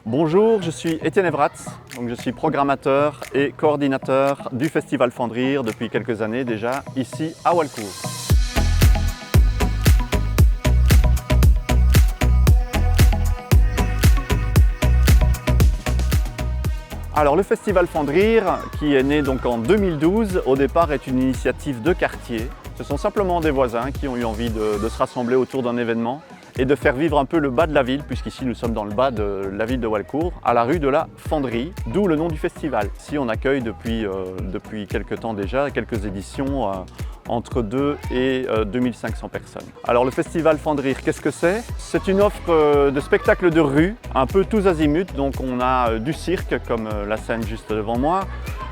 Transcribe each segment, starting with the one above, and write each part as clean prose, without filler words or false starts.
Bonjour, je suis Étienne Evratz, donc je suis programmateur et coordinateur du Festival Fendrire depuis quelques années déjà, ici à Walcourt. Alors le Festival Fendrire, qui est né donc en 2012, au départ est une initiative de quartier. Ce sont simplement des voisins qui ont eu envie de se rassembler autour d'un événement et de faire vivre un peu le bas de la ville, puisqu'ici nous sommes dans le bas de la ville de Walcourt, à la rue de la Fendrie, d'où le nom du festival. Ici on accueille depuis quelques temps déjà, quelques éditions, entre 2 et 2500 personnes. Alors le Festival Fendrire, qu'est-ce que c'est? C'est une offre de spectacles de rue, un peu tous azimuts, donc on a du cirque comme la scène juste devant moi,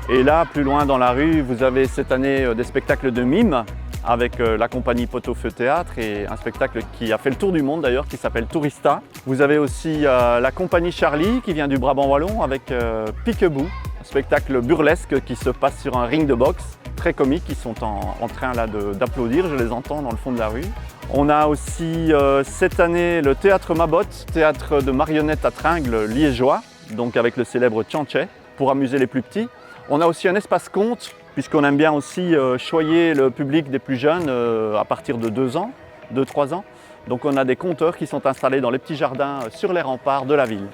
et là plus loin dans la rue vous avez cette année des spectacles de mime, avec la compagnie Pot-au-Feu Théâtre et un spectacle qui a fait le tour du monde d'ailleurs, qui s'appelle Tourista. Vous avez aussi la compagnie Charlie qui vient du Brabant Wallon avec Piquebou, un spectacle burlesque qui se passe sur un ring de boxe, très comique, ils sont en train là d'applaudir, je les entends dans le fond de la rue. On a aussi cette année le théâtre Mabot, théâtre de marionnettes à tringles liégeois, donc avec le célèbre Tchanché, pour amuser les plus petits. On a aussi un espace conte, puisqu'on aime bien aussi choyer le public des plus jeunes à partir de 2-3 ans. Donc on a des conteurs qui sont installés dans les petits jardins sur les remparts de la ville.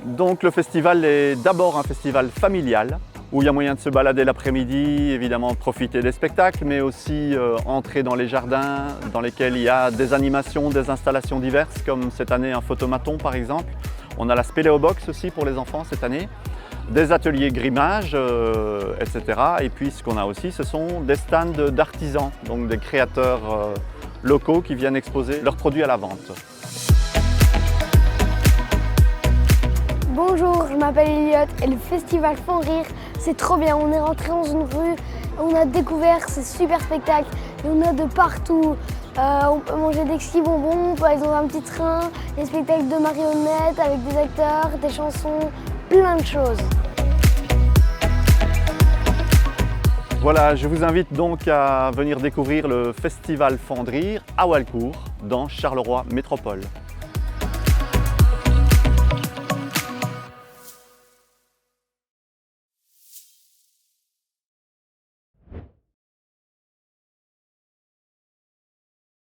Donc le festival est d'abord un festival familial, où il y a moyen de se balader l'après-midi, évidemment profiter des spectacles, mais aussi entrer dans les jardins dans lesquels il y a des animations, des installations diverses, comme cette année un photomaton par exemple. On a la spéléobox aussi pour les enfants cette année. Des ateliers grimage, etc. Et puis ce qu'on a aussi, ce sont des stands d'artisans, donc des créateurs locaux qui viennent exposer leurs produits à la vente. Bonjour, je m'appelle Elliot et le Festival Fendrire, c'est trop bien. On est rentré dans une rue, on a découvert ce super spectacle et on a de partout. On peut manger des petits bonbons, on peut aller dans un petit train, des spectacles de marionnettes avec des acteurs, des chansons, plein de choses. Voilà, je vous invite donc à venir découvrir le Festival Fendrire à Walcourt, dans Charleroi Métropole.